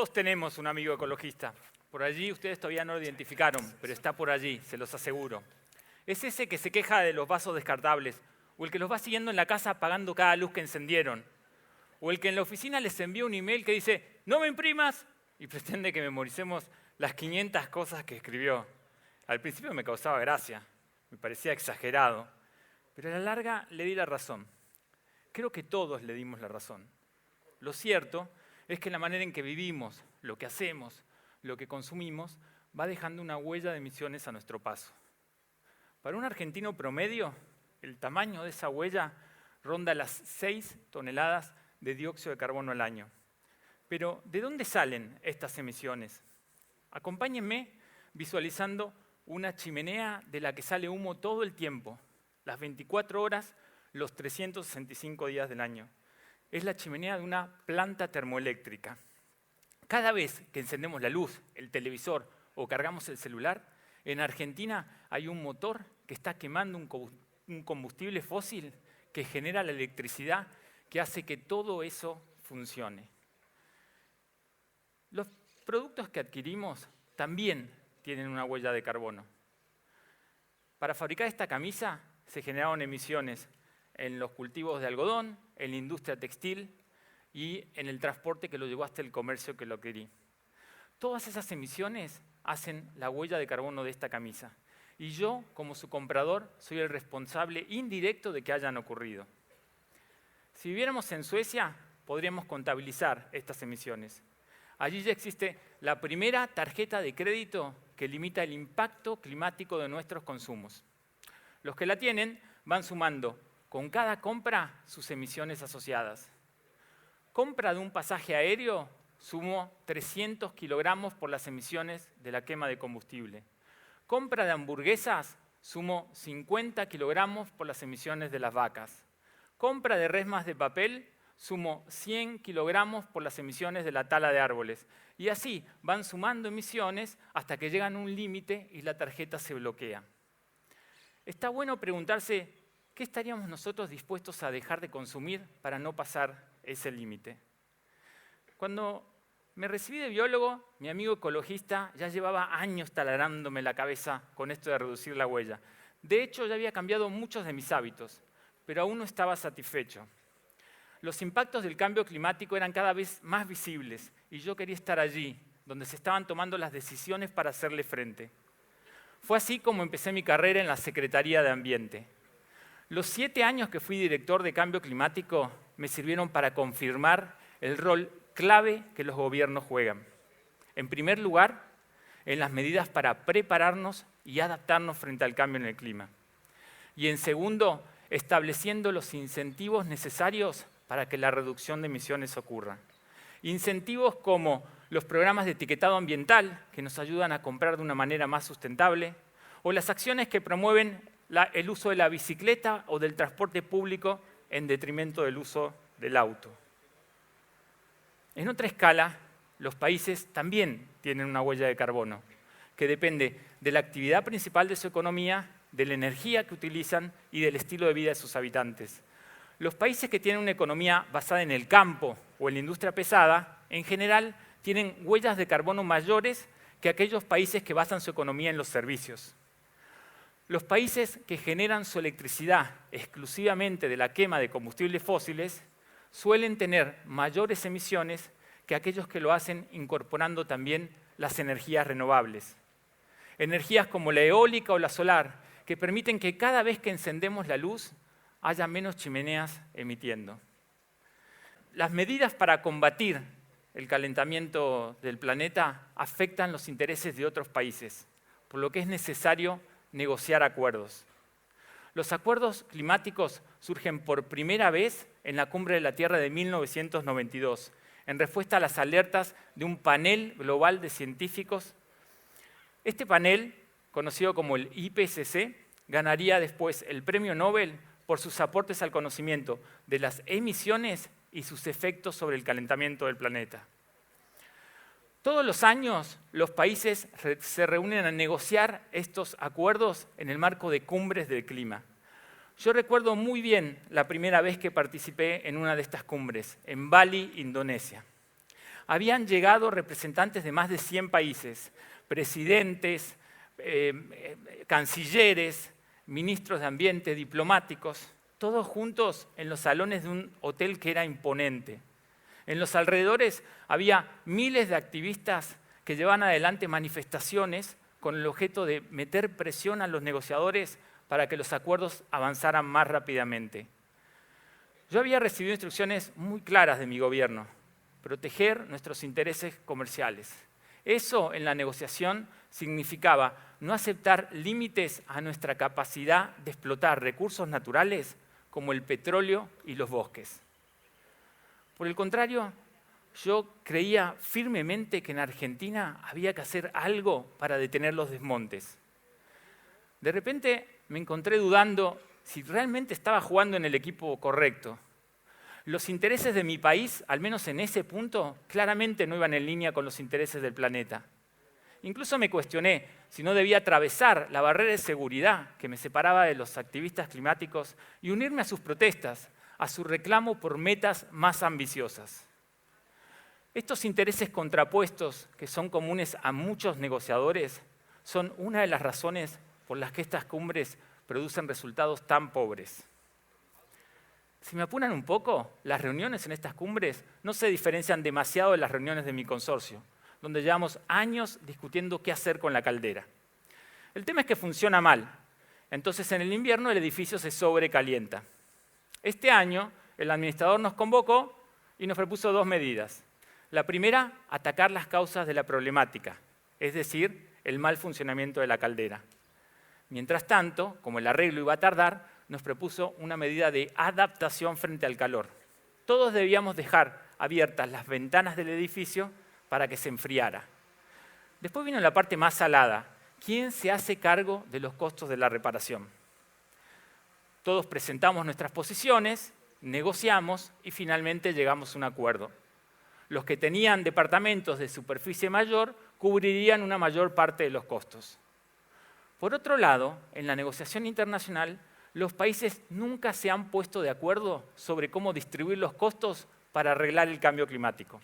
Todos tenemos un amigo ecologista. Por allí ustedes todavía no lo identificaron, pero está por allí, se los aseguro. Es ese que se queja de los vasos descartables, o el que los va siguiendo en la casa apagando cada luz que encendieron, o el que en la oficina les envía un email que dice «no me imprimas» y pretende que memoricemos las 500 cosas que escribió. Al principio me causaba gracia, me parecía exagerado, pero a la larga le di la razón. Creo que todos le dimos la razón. Lo cierto es que la manera en que vivimos, lo que hacemos, lo que consumimos, va dejando una huella de emisiones a nuestro paso. Para un argentino promedio, el tamaño de esa huella ronda las 6 toneladas de dióxido de carbono al año. Pero, ¿de dónde salen estas emisiones? Acompáñenme visualizando una chimenea de la que sale humo todo el tiempo, las 24 horas, los 365 días del año. Es la chimenea de una planta termoeléctrica. Cada vez que encendemos la luz, el televisor o cargamos el celular, en Argentina hay un motor que está quemando un combustible fósil que genera la electricidad que hace que todo eso funcione. Los productos que adquirimos también tienen una huella de carbono. Para fabricar esta camisa se generaron emisiones en los cultivos de algodón, en la industria textil y en el transporte que lo llevó hasta el comercio que lo adquirí. Todas esas emisiones hacen la huella de carbono de esta camisa. Y yo, como su comprador, soy el responsable indirecto de que hayan ocurrido. Si viviéramos en Suecia, podríamos contabilizar estas emisiones. Allí ya existe la primera tarjeta de crédito que limita el impacto climático de nuestros consumos. Los que la tienen van sumando con cada compra sus emisiones asociadas. Compra de un pasaje aéreo, sumo 300 kilogramos por las emisiones de la quema de combustible. Compra de hamburguesas, sumo 50 kilogramos por las emisiones de las vacas. Compra de resmas de papel, sumo 100 kilogramos por las emisiones de la tala de árboles. Y así van sumando emisiones hasta que llegan a un límite y la tarjeta se bloquea. Está bueno preguntarse ¿qué estaríamos nosotros dispuestos a dejar de consumir para no pasar ese límite? Cuando me recibí de biólogo, mi amigo ecologista ya llevaba años taladrándome la cabeza con esto de reducir la huella. De hecho, ya había cambiado muchos de mis hábitos, pero aún no estaba satisfecho. Los impactos del cambio climático eran cada vez más visibles y yo quería estar allí, donde se estaban tomando las decisiones para hacerle frente. Fue así como empecé mi carrera en la Secretaría de Ambiente. Los 7 años que fui director de Cambio Climático me sirvieron para confirmar el rol clave que los gobiernos juegan. En primer lugar, en las medidas para prepararnos y adaptarnos frente al cambio en el clima. Y en segundo, estableciendo los incentivos necesarios para que la reducción de emisiones ocurra. Incentivos como los programas de etiquetado ambiental, que nos ayudan a comprar de una manera más sustentable, o las acciones que promueven el uso de la bicicleta o del transporte público en detrimento del uso del auto. En otra escala, los países también tienen una huella de carbono, que depende de la actividad principal de su economía, de la energía que utilizan y del estilo de vida de sus habitantes. Los países que tienen una economía basada en el campo o en la industria pesada, en general, tienen huellas de carbono mayores que aquellos países que basan su economía en los servicios. Los países que generan su electricidad exclusivamente de la quema de combustibles fósiles suelen tener mayores emisiones que aquellos que lo hacen incorporando también las energías renovables. Energías como la eólica o la solar, que permiten que cada vez que encendemos la luz haya menos chimeneas emitiendo. Las medidas para combatir el calentamiento del planeta afectan los intereses de otros países, por lo que es necesario negociar acuerdos. Los acuerdos climáticos surgen por primera vez en la Cumbre de la Tierra de 1992, en respuesta a las alertas de un panel global de científicos. Este panel, conocido como el IPCC, ganaría después el premio Nobel por sus aportes al conocimiento de las emisiones y sus efectos sobre el calentamiento del planeta. Todos los años los países se reúnen a negociar estos acuerdos en el marco de cumbres del clima. Yo recuerdo muy bien la primera vez que participé en una de estas cumbres, en Bali, Indonesia. habían llegado representantes de más de 100 países, presidentes, cancilleres, ministros de ambiente, diplomáticos, todos juntos en los salones de un hotel que era imponente. En los alrededores había miles de activistas que llevaban adelante manifestaciones con el objeto de meter presión a los negociadores para que los acuerdos avanzaran más rápidamente. Yo había recibido instrucciones muy claras de mi gobierno: proteger nuestros intereses comerciales. Eso en la negociación significaba no aceptar límites a nuestra capacidad de explotar recursos naturales como el petróleo y los bosques. Por el contrario, yo creía firmemente que en Argentina había que hacer algo para detener los desmontes. De repente me encontré dudando si realmente estaba jugando en el equipo correcto. Los intereses de mi país, al menos en ese punto, claramente no iban en línea con los intereses del planeta. Incluso me cuestioné si no debía atravesar la barrera de seguridad que me separaba de los activistas climáticos y unirme a sus protestas, a su reclamo por metas más ambiciosas. Estos intereses contrapuestos, que son comunes a muchos negociadores, son una de las razones por las que estas cumbres producen resultados tan pobres. Si me apuran un poco, las reuniones en estas cumbres no se diferencian demasiado de las reuniones de mi consorcio, donde llevamos años discutiendo qué hacer con la caldera. El tema es que funciona mal. Entonces, en el invierno el edificio se sobrecalienta. Este año, el administrador nos convocó y nos propuso 2 medidas. La primera, atacar las causas de la problemática, es decir, el mal funcionamiento de la caldera. Mientras tanto, como el arreglo iba a tardar, nos propuso una medida de adaptación frente al calor. Todos debíamos dejar abiertas las ventanas del edificio para que se enfriara. Después vino la parte más salada: ¿quién se hace cargo de los costos de la reparación? Todos presentamos nuestras posiciones, negociamos y finalmente llegamos a un acuerdo. Los que tenían departamentos de superficie mayor cubrirían una mayor parte de los costos. Por otro lado, en la negociación internacional, los países nunca se han puesto de acuerdo sobre cómo distribuir los costos para arreglar el cambio climático.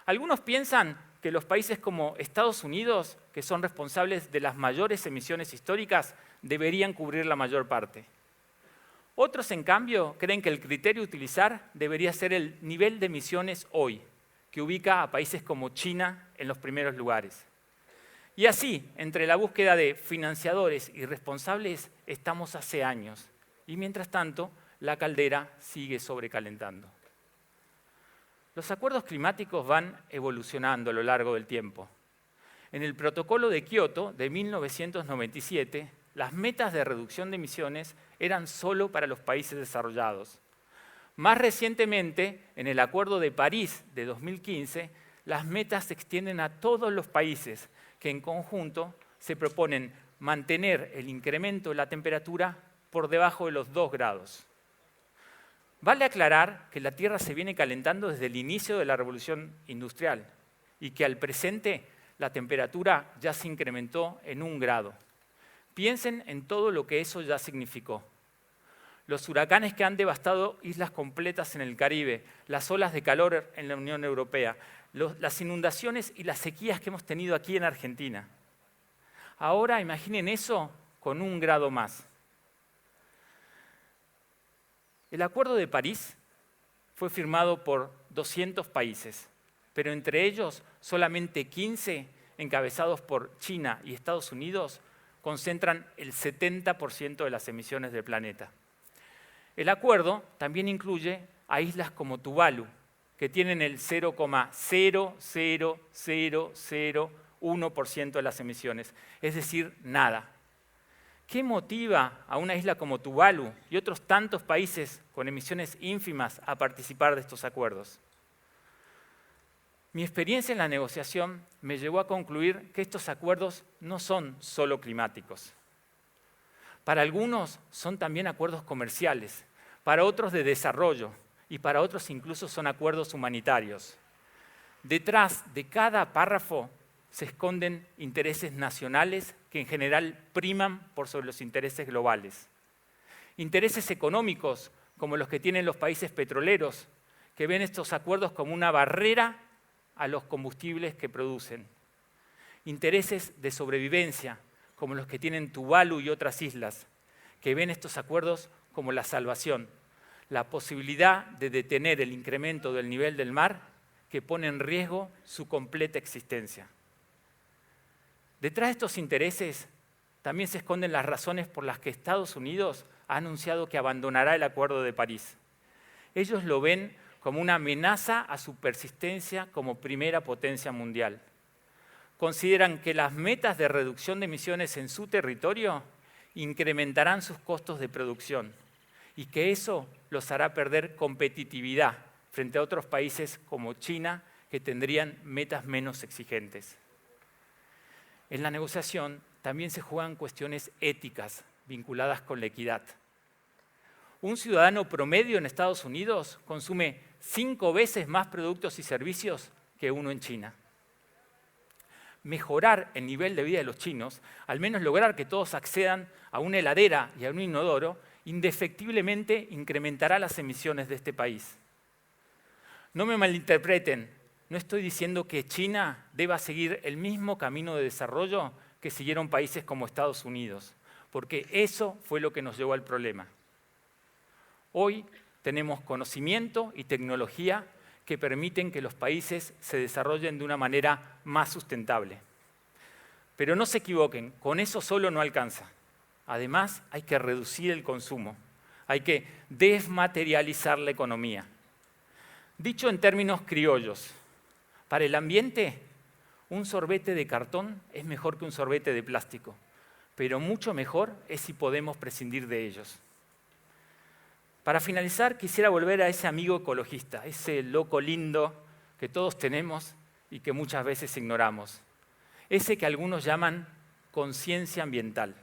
Algunos piensan que los países como Estados Unidos, que son responsables de las mayores emisiones históricas, deberían cubrir la mayor parte. Otros, en cambio, creen que el criterio a utilizar debería ser el nivel de emisiones hoy, que ubica a países como China en los primeros lugares. Y así, entre la búsqueda de financiadores y responsables, estamos hace años. Y mientras tanto, la caldera sigue sobrecalentando. Los acuerdos climáticos van evolucionando a lo largo del tiempo. En el Protocolo de Kioto de 1997, las metas de reducción de emisiones eran solo para los países desarrollados. Más recientemente, en el Acuerdo de París de 2015, las metas se extienden a todos los países que en conjunto se proponen mantener el incremento de la temperatura por debajo de los 2 grados. Vale aclarar que la Tierra se viene calentando desde el inicio de la Revolución Industrial y que al presente la temperatura ya se incrementó en 1 grado. Piensen en todo lo que eso ya significó. Los huracanes que han devastado islas completas en el Caribe, las olas de calor en la Unión Europea, las inundaciones y las sequías que hemos tenido aquí en Argentina. Ahora imaginen eso con 1 grado más. El Acuerdo de París fue firmado por 200 países, pero entre ellos solamente 15, encabezados por China y Estados Unidos, concentran el 70% de las emisiones del planeta. El acuerdo también incluye a islas como Tuvalu, que tienen el 0,00001% de las emisiones, es decir, nada. ¿Qué motiva a una isla como Tuvalu y otros tantos países con emisiones ínfimas a participar de estos acuerdos? Mi experiencia en la negociación me llevó a concluir que estos acuerdos no son solo climáticos. Para algunos son también acuerdos comerciales, para otros de desarrollo y para otros incluso son acuerdos humanitarios. Detrás de cada párrafo se esconden intereses nacionales que en general priman por sobre los intereses globales. Intereses económicos como los que tienen los países petroleros, que ven estos acuerdos como una barrera a los combustibles que producen. Intereses de sobrevivencia, como los que tienen Tuvalu y otras islas, que ven estos acuerdos como la salvación, la posibilidad de detener el incremento del nivel del mar que pone en riesgo su completa existencia. Detrás de estos intereses también se esconden las razones por las que Estados Unidos ha anunciado que abandonará el Acuerdo de París. Ellos lo ven como una amenaza a su persistencia como primera potencia mundial. Consideran que las metas de reducción de emisiones en su territorio incrementarán sus costos de producción y que eso los hará perder competitividad frente a otros países como China, que tendrían metas menos exigentes. En la negociación también se juegan cuestiones éticas vinculadas con la equidad. Un ciudadano promedio en Estados Unidos consume 5 veces más productos y servicios que uno en China. Mejorar el nivel de vida de los chinos, al menos lograr que todos accedan a una heladera y a un inodoro, indefectiblemente incrementará las emisiones de este país. No me malinterpreten, no estoy diciendo que China deba seguir el mismo camino de desarrollo que siguieron países como Estados Unidos, porque eso fue lo que nos llevó al problema. Hoy tenemos conocimiento y tecnología que permiten que los países se desarrollen de una manera más sustentable. Pero no se equivoquen, con eso solo no alcanza. Además, hay que reducir el consumo, hay que desmaterializar la economía. Dicho en términos criollos, para el ambiente, un sorbete de cartón es mejor que un sorbete de plástico, pero mucho mejor es si podemos prescindir de ellos. Para finalizar, quisiera volver a ese amigo ecologista, ese loco lindo que todos tenemos y que muchas veces ignoramos. Ese que algunos llaman conciencia ambiental.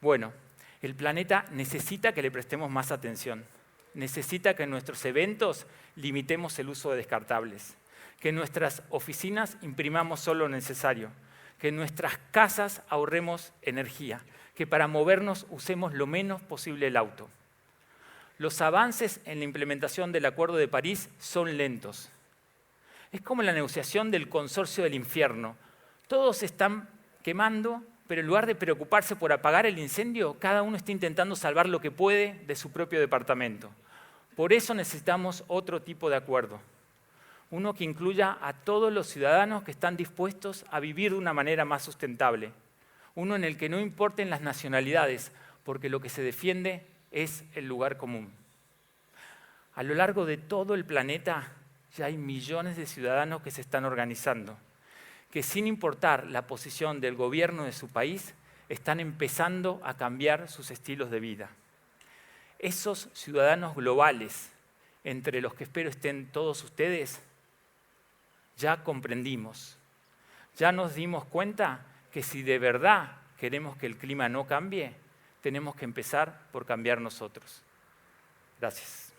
Bueno, el planeta necesita que le prestemos más atención. Necesita que en nuestros eventos limitemos el uso de descartables, que en nuestras oficinas imprimamos solo lo necesario, que en nuestras casas ahorremos energía, que para movernos usemos lo menos posible el auto. Los avances en la implementación del Acuerdo de París son lentos. Es como la negociación del consorcio del infierno. Todos se están quemando, pero en lugar de preocuparse por apagar el incendio, cada uno está intentando salvar lo que puede de su propio departamento. Por eso necesitamos otro tipo de acuerdo. Uno que incluya a todos los ciudadanos que están dispuestos a vivir de una manera más sustentable. Uno en el que no importen las nacionalidades, porque lo que se defiende es el lugar común. A lo largo de todo el planeta ya hay millones de ciudadanos que se están organizando, que sin importar la posición del gobierno de su país, están empezando a cambiar sus estilos de vida. Esos ciudadanos globales, entre los que espero estén todos ustedes, ya comprendimos, ya nos dimos cuenta que si de verdad queremos que el clima no cambie, tenemos que empezar por cambiar nosotros. Gracias.